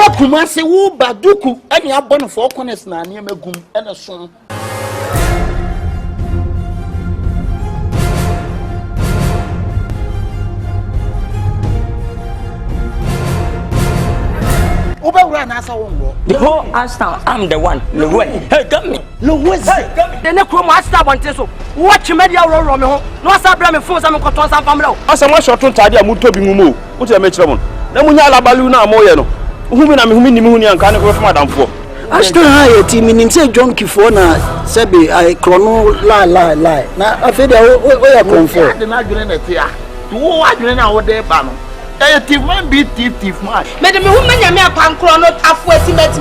Kumasi wu baduku any abon for corners na near megum and a song. The whole Ashtown, I'm the one. Hey, come me. The next room, Ashtown wants to watch media roll on me. No, Sabra, for some cotton and family. As a much short on Tadia Muto Bimu, what's a metron? Namunya Baluna Moyano, whom I'm Muni and can't go from Madame for. Ashtown high team in say John Kifona, Sebi, I chrono lie. Now, I feel where I come for. The Nagrin at here. Who are you now? There, Bano? Thief man be thief man. Madam, woman, you may have chrono halfway cement.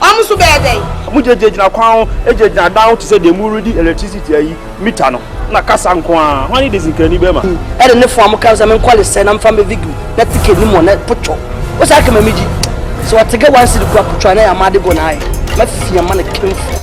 I'm so bad. Muja na kwao eje na down to say the muridi electricity ayi meter no na kasa nkwa hwan dey zinkani be ma E de ne form ka so me kwale se na mfa me vigu na tike ni mo na pocho o sa ka ma meji so watege wan sidi kwa pocho na ya ma de go na ai ma fia ma na kemfu.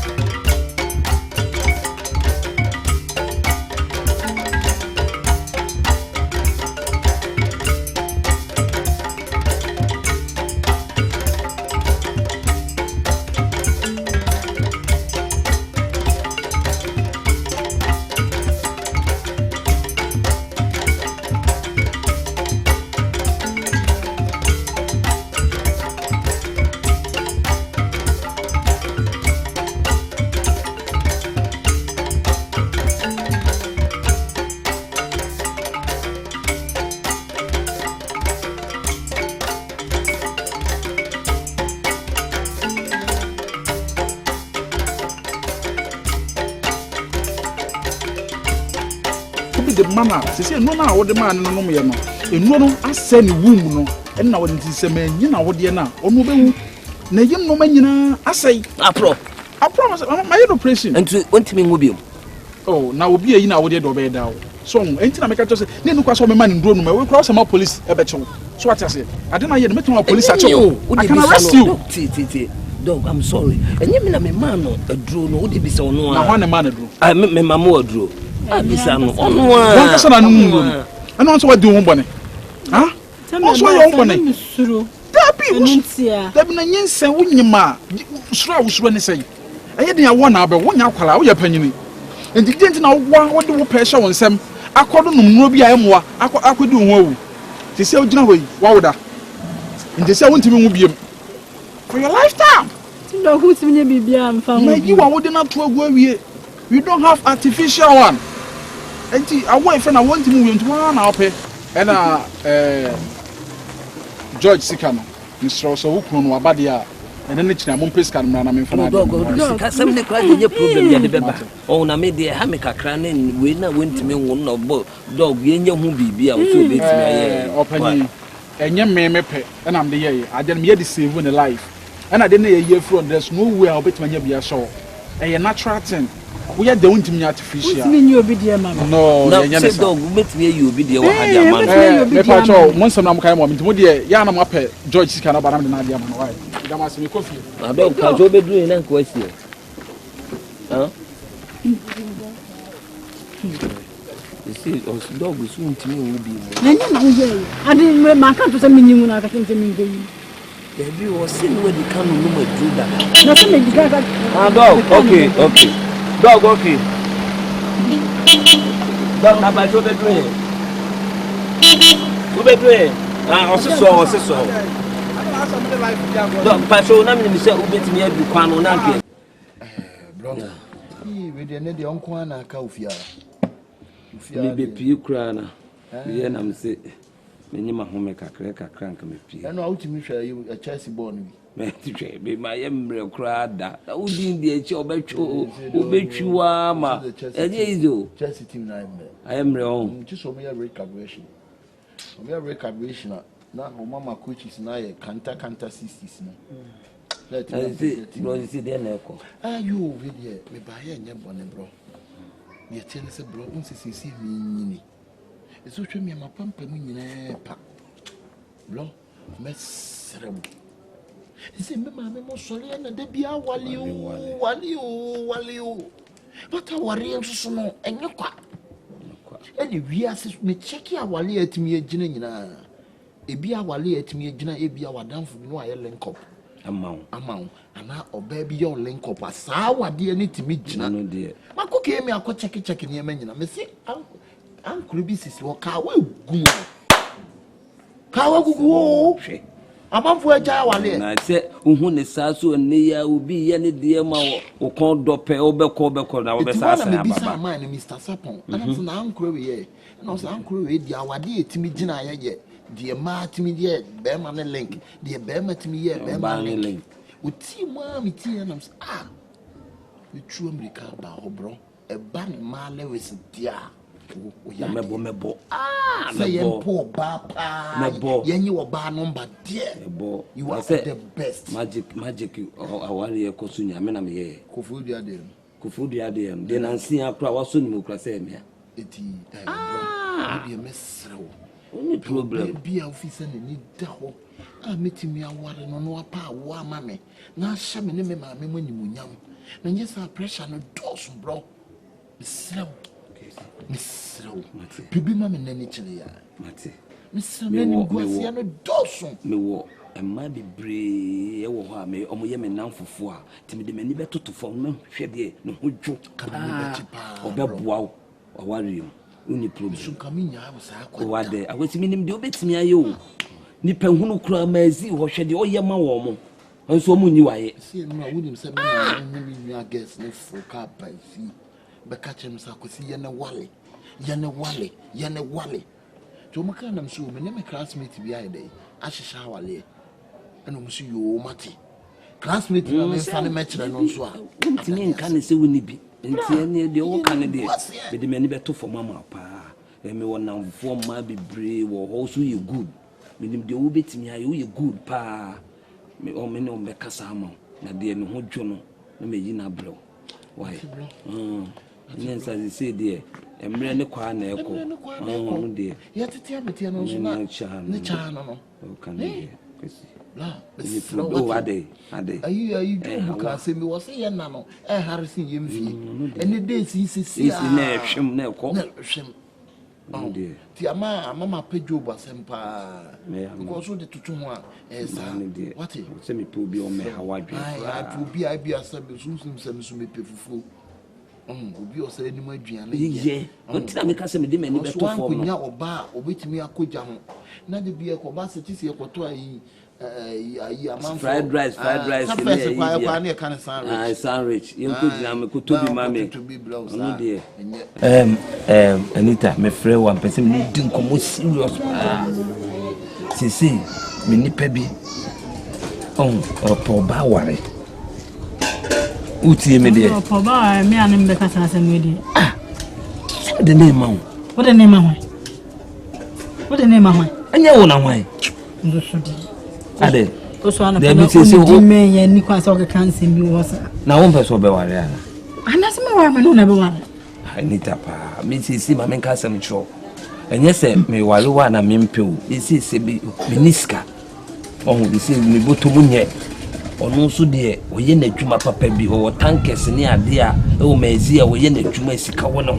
The mama, she said, no, now what the man no me no. And no, I send womb no. And now when it is a man, you know what you know. Or no, na you no man, you know. I say, I promise, my operation. And to want me mobile. Oh, now will be a you know what you do bed down. So, anything I make just say, no, cross my man in Bruno, we cross some police a better. So what I say, I don't know yet, meet my police at you. I can arrest you. Dog, I'm sorry. And you mean I'm a man or a drone, or would be so no one a man a drew. I met my mamma drew. I miss I know what do one huh? Also, your own money. That be a say, when you ma, Strauss when they say, I had a 1 hour, 1 hour, call your penny. And the didn't know what do pressure on some. I called them Ruby. I am I could do well. They say, you know, Wowda. And they say, I want to be for your lifetime. No, who's in your baby? You are holding up to a way. You don't have artificial one. And I want friend, I want to move into 1 hour pay. And George Sikano, Mr. Rosso, who know about the and then it's a Mumpis can run. I'm from some the cry in your problem. Oh, I made the hammock cran and we now went to me one of both dog, and your movie. I was open and young man, and I'm the year. I didn't hear the same in the life. And I didn't a year from there's no way I'll bet when you be a show. A natural thing. We are doing to me artificial. What mean you obedient, Mamma? No, dog, met me, you be the one. Once I'm coming to Yana Mappe, George Sikana, but I'm the Nadia. Why? That must be coffee. I don't catch over doing that question. Huh? You see, dog will soon to me will be. I didn't remember my country to send me when I got into me. Baby was seen where the canoe would do that. Nothing make the guy. Dog, okay. Dog, okay. Dog, how about your bedroom? Two bedroom. Also. Dog, patrol, I'm in the cell, who bet me every crown on that. Brother, we didn't the uncle and a cow. Maybe Pew Crana. Yeah, I'm sick. Many my home make a crank me. I know how to make you a Chelsea born. Be my embryo cried that. I would in the HO bet you are ma. Chelsea team. I am wrong. Just for me a recalibration. We have recalibration. Now, Mama coaches now a canter 60s. Let me see the echo. Ah, you over here, me buy a young bonnet, bro. Your tennis a bro, once you see me. It's so me my pump in a pack. Bro, miserable. He said, Mamma, most sorry, and they be a wally. But I worry so and you quack. And if we ask me, check your wally at me a gin. ebi awale etimi agina ebi awadanfo no aye link up amount ana oba bi yo link up asa wade ne timi gina no de makoke mi akọ check ne emanyina me si ankuru bi sisi wo ka wa gu ka wa gugu o hwe amanfo agya awale na se uhu ne saso ne ya obi ye ne de ma wo kon dope obekọ na obesa asa ya baba man Mr. Sapon ana so na ankuru we ye na so ankuru we di awade etimi gina ye the matimi ye be man link the be matimi ye be man link uti mi ti na we true America ba hobro e ba ne male we dia o ya mebo say empo ba pa yenyi wo ba number there mebo you are the best magic awari e kosu nya me na me ye kofudu ade de na nsia akra waso ni mukra say me eti bro be mesrewo any problem be officer ni da ho metimi aware no apa wo amame na hye me ne me ma me manimunyam na nye sa pressure no dos bro misrew bibi ma me nani chire ya mate misrew nani guasia no dos me wo emma bebre e wo ho a me omo ye me namfofo a timi de mani betoto fo na hwe de no hodwo obeboa wo aware uni problem so kaminya abasa akwa wade awetimi nim de obetimi aye o nipa hunu kura mazi ho hwe de oye ma wo mo nso mu nyi waye see no wunim se me na nyi guess ne foka pa fi be ka chem sa kosi ye ne wale to mo kana mso me ne me classmate bi aye dey ahisha wale eno mso yo mate classmate na me fa ne metre no nso a ntimi nka ne se woni bi nti ene de wo ka ne de be de mani beto for mama pa me wona mfo ma bebre wo ho so ye good minim de wo betimi aye wo ye good pa me o me no be kasa ama na de me ho dwo no na me yi na bro why nyensa ze se de emre ne kwa na eko no de ya tete abetia no so na ne cha no o kan de kwesi la o ade ayi do ka se mi wo se ye na no harrison yem fie ene de si na hwem na eko ti ama pejo basempa because so de tutu ho a sa what se me po bi o me hawadwe ai po bi ai bi asabe sunsun sem so me pefufu obi o se ni ma aduane ye o ti na me ka se me de mani beto fo mo nya oba obetimi akogya ho na de bi e ko ba se ti se ekoto ayi amanfo fried rice ne kwa ne kan sandwich yenko dina me ko tobi mame no de Anita me frɛ wa person me di nkomo serious sisi me nipa bi po ba ware utie me de po ba me anem be kasa asem we de de ne ma wo de ne ma ho anya wo na hwan ndo so di ade oso ana pe no me ya ni kwa so ka cancer bi wo sa na wo mpe so be ware ana anase me wa me no na be ware Anita pa me sisi ma men ka sam cho enye se me ware wa na me mpe o sisi bi miniska bi se me botomu nye onu so de oye na adwuma papa bi o tankers ne ade a o mazi a oye na adwuma sika wo ne ho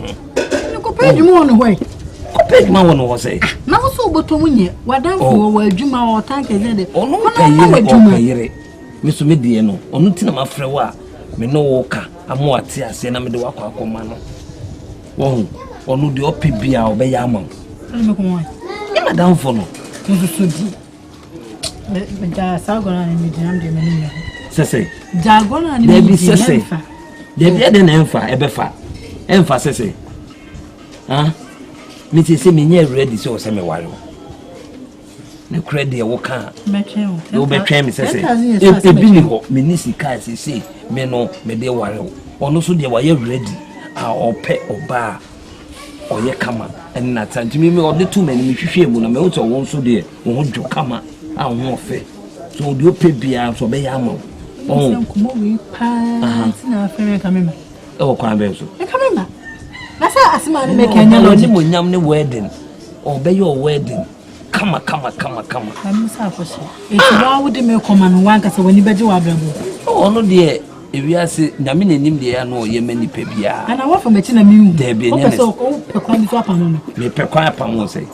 ne ko pa adwuma wo no hoy ko pa adwuma wo no ho se na wo so botomu nye wadanfo wo adwuma wo tankers de onu kayire me so me de no onu tina ma frɛ wa me no wo ka amo ate ase na me de wakɔ akɔma no wo onu de opi bia obeya ama me ko won e madam fo no so di me ja sagona ni dinam de meni sese jagona ni de bi sese de bi de na emfa sese me ti se me nye ready so se me ware ne credit e wo ka me twen o be twen me sese e bi ni ho me ni sika sese me no me de ware ono so de wa ye ready a ope oba oye kama en na tantimi me ode tu mani me hwehwe mu na me woto won so de wo ho dwo kama a wo ofe so de ope bia so be ya ma nkomo wi pa tina fere kamema e wo kwa be so e kamema na sa asima ni me kanya lo ni mo nyam ne wedding o be your wedding kama ami sa akoso e ti wa wo de me koma no wanka se wani beje wa brabo ono de ewiase nyame nanim de ya no ye mani pa bia ana wa fa mechi na miu de be nyame so ko pe kwa mi so apa no me pe kwa apa mo se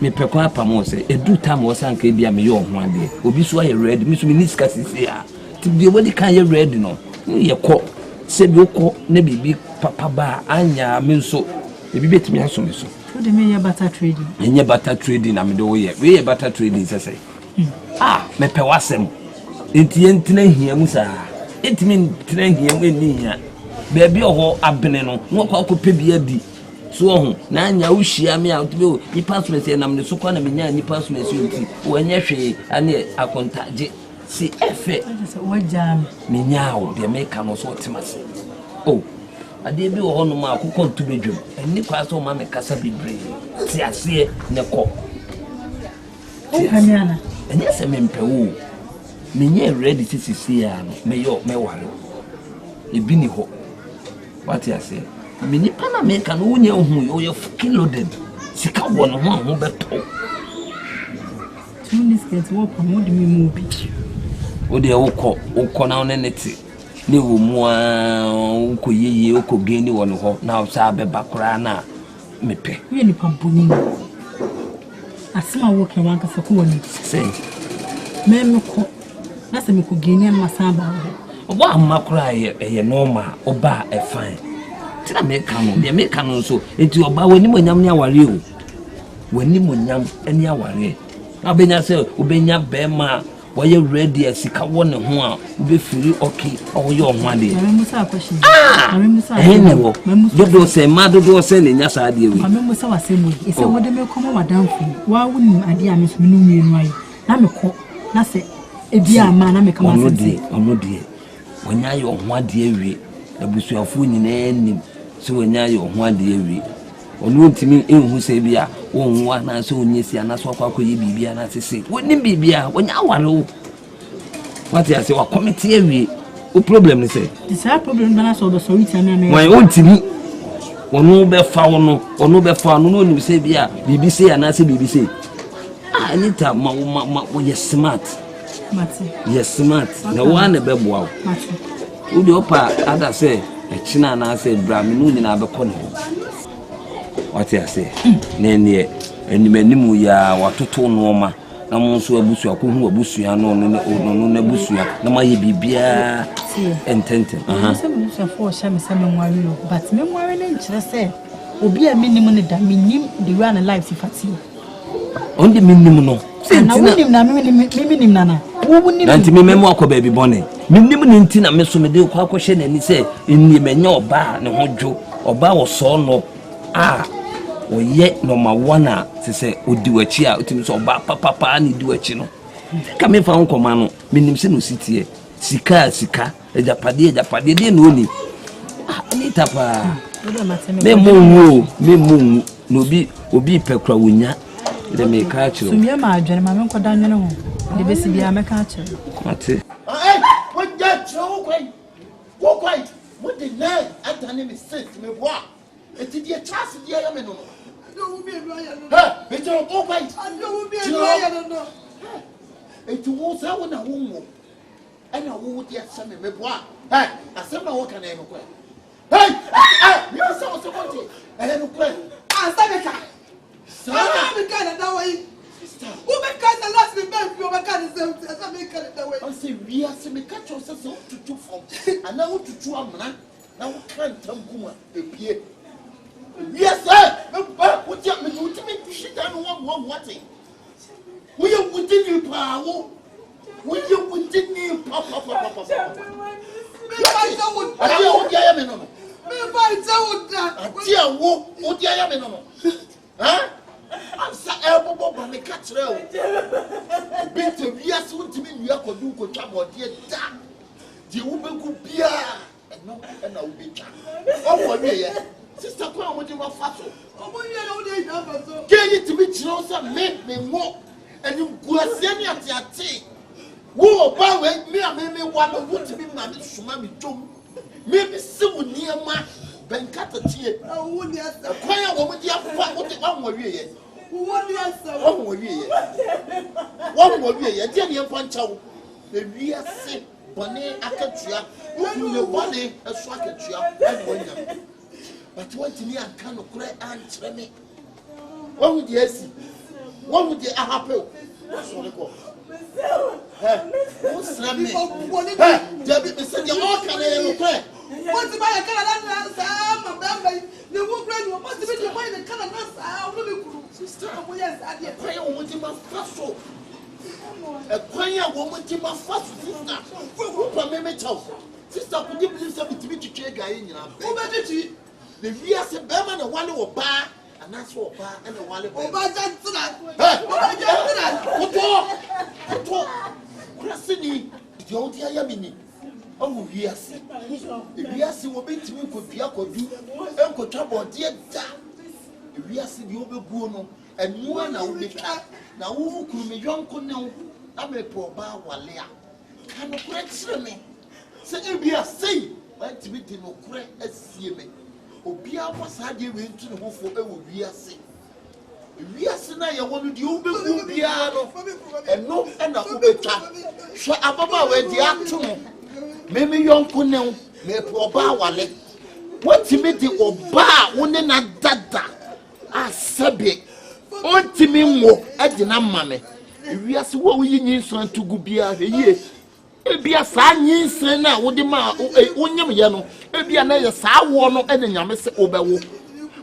me pekwa pamo se edu time wo sanka bia me yo ho ade obi so aye ready me so me niska sisi a ti bi wodi kan ye ready no ye ko se bi ko na bibi papa ba anya me nso ebi betimi aso me so wodi me ye butter trading enye butter trading na me do we ye butter trading sese me pe wasem enti entina hia mu sa entimi entina hia mu enia beebi oho abene no no kwa ko pe bia di so ho na anya wo hia me out be ni passport e nam ne so kwa na me nya ni passport e nti wo anya hwe ane akontaje si efe wo jam me nya wo de me ka no so otimase oh ade bi wo ho no ma akokɔ ntu bedwam eni kwa so ma me kasa bibre ti ase ne kɔ Hanyana. And yes, I mean, Peru. Me ready to see ya, me yo, me waro. E bini ho. What you say? Me ni pana me kan wo nya hu yo fucking loaded. Sika wo no ho beto. Tunis get wo promote me movie. O de wo na one neti. Ni wo mu a ko yeye o ko geni wo no ho na o sa be bakura na me pe. We ni pambuni. Asima wo ke wanka se ko woni. Say. Me ko na se me ko geni ma samba wo. Oba amakura ye normal oba e fine. Tina me kanu so enti oba wani monyam ne aware o. Wani monyam eni aware. Na benya se obenya be ma woye ready asika wo ne ho a obe firi okay o ye o ho ade. Me musa question. Me musa. Ne wo. Dodo se ne nya sa ade we. Me musa wasemu. Ise wo de me komo wadamfu. Wa woni ade a me so me no mienu ayi. Na me ko na se ebi ama na me kama se. Ono die. Wonya ye o ho ade awie. Abusuafo nyina nim. So wonya ye o ho ade awie. Onu ntimi enhu se bia wonwa na so onyesi ana so akwakoye bibia na sese woni bibia wonya aware wo wati ase wa committee awie o problem ni se this problem na so be so iti na me wan ontimi wonu be fa no no nim se bia bibi se ana se bibi se anita ma wo ye smart mate yes smart na wa na be boa mate wo de opa ada se e china na se bra me no nyina be kɔ ne ho what you say nene enimanimu ya watoto noma na mo so abusu akohu abusu no na abusu na maye bibia entente se mo so for sha me se me nware o but me nware ne nkyere se obi a minim ne da minim the way na life sifati on the minim no na wonim na minim na wo wonim nanti me memo akoba bi bone minim ne nti na me so me de kwa akohye nani se enni menye oba ne hodwo oba wo so no oye number 1 se odiwachi a otimi so ba papa ni diwachi no ka me fa nkoma no menim se no sitie sika ejapade de no ni ani tapa me mu no obi pekra wonya de me ka chiro so me ma adwene ma me nkoda nwene ho de besi bia me ka chiro mate wo ja chiro wo kwai wo de na atane me set me boa eti die chance die ya me no no wo bi elu aya no ha be jo wo kwai wo bi elu aya no eti wo sa wo na wo mo ana wo die asa me boa ha asem na wo kana e no kwai hey you say what you want e no kwai asabeka asabeka na dawai wo be ka na last me ben fi o be ka na se asabeka na dawai o se wi ase me ka cho se so tutu fom ana wo tutu amna na wo kan tambuma epie yes sir what you me shit down what we you continue power we you continue papa me fight out what you am no me fight out that tia wo dia ya me no huh am sa elbow ba me catch real bit to yes what me nua kodu ko twa body da di wo be ku bia no na wo be twa o wo we sister kwa mo di ma faso omo ni na wo dey na faso ke yi ti bi chiro sa me wo eni guasia ni ati wo ba we me a me wa no wo ti bi ma me suma me dom me bi se wo niema benkata tie wo ni asa kwa ya wo mo di afa wo ti wa mo wie ye wo ni asa wo mo wie ye die ni empa ncha wo na wi ase bone akatua wo ne bone eso akatua e wo nya but what me and can cry and me. What would you see? What would they happen? What's what they call? What's that mean? Debbie, me said you all can hear. What's the matter? Canada, the woman must be the way the Canada. Sister, yes, I did. Pray on with him a fast. A choir woman to my first sister. Who may tell? Sister, could you believe something to me to check guy in your bed? The years a Berman and one or bar, and that's what bar and a wallet. Oh, my God, Grassini, the old Yamini. Oh, yes. If yes, you will be to me, could be a could do, Uncle Trouble, dear. If yes, the overgrown and one will be cat. Now, who could be young could know? I'm a poor bar, Walia. Can you correct me? Say, if you are saying, but to be no correct as see me. Obia was had you into the hoof for a weasy. We are saying, I want you to be piano and no and a ubeta. So, Ababa, where the afternoon. Maybe young Kunel may poor bar wale. What to me the Oba, one and a dada. Ah, Sabi. On to me more at the Namame. We are so what we need to go be a year. Ebi asa nyi nsre na wo de ma onyam ye no ebi na ye sa wo no ene nyame se obewo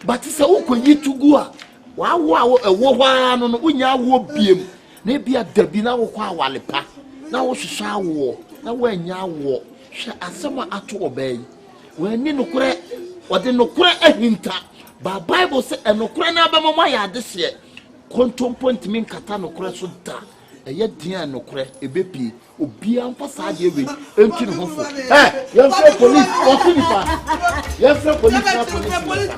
but se wo konyi tugu a wa wo ewo hwa no no unya wo biem na ebi adabi na wo kwa awale pa na wo hwehwa wo na wo anya wo hwe asema ato obai we ni nokure wode nokure ahinta ba bible se enokure na ba mama ya de se kontompo ntimi nkata nokure so da eye dia nokure ebepi obia mpa saade ewe enti ne hofo you say police what you fa you say police na police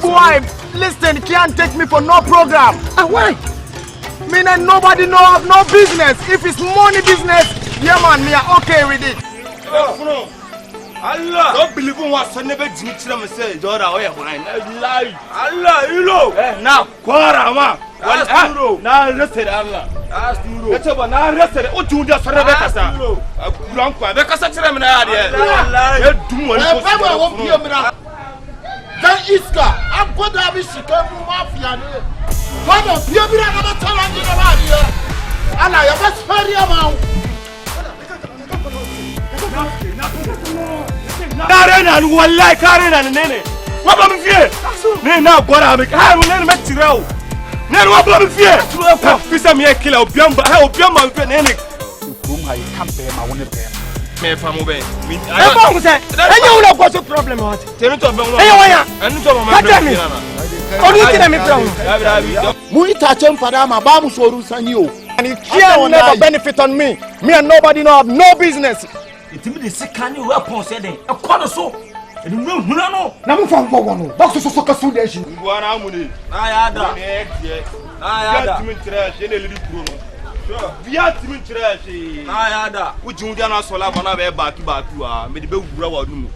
Boy, listen, can't take me for no program. Why? Me and nobody know of no business. If it's money business, yeah man, me are okay with it. Allah, don't believe in what son never did to say, Dora, Allah, you know. Now, Quarama, now rested Allah. Ask you, let's have an arrested. Oh, you just Rebecca. Blanca, because I tell him now, then Iska, I'm going to have a Chicago mafia. What of you? I'm not telling you about here. And I am very amount. Karen and one like Karen and Nene. What about fear? Now, what I'm make you know. Never what about fear? This is me a killer of Biamba. How Biamba and Nene. Whom I can't pay my own pay. Me from away. I know what's the problem. Tell me to and it can never benefit on me. Me and nobody know have no business. It means the second you weapon said a corner so. And you know, no. Now from one. Box so consolidation. Viat min trash. Ayada. Ujundia na sola bana be back you. Me de be wura wa nu.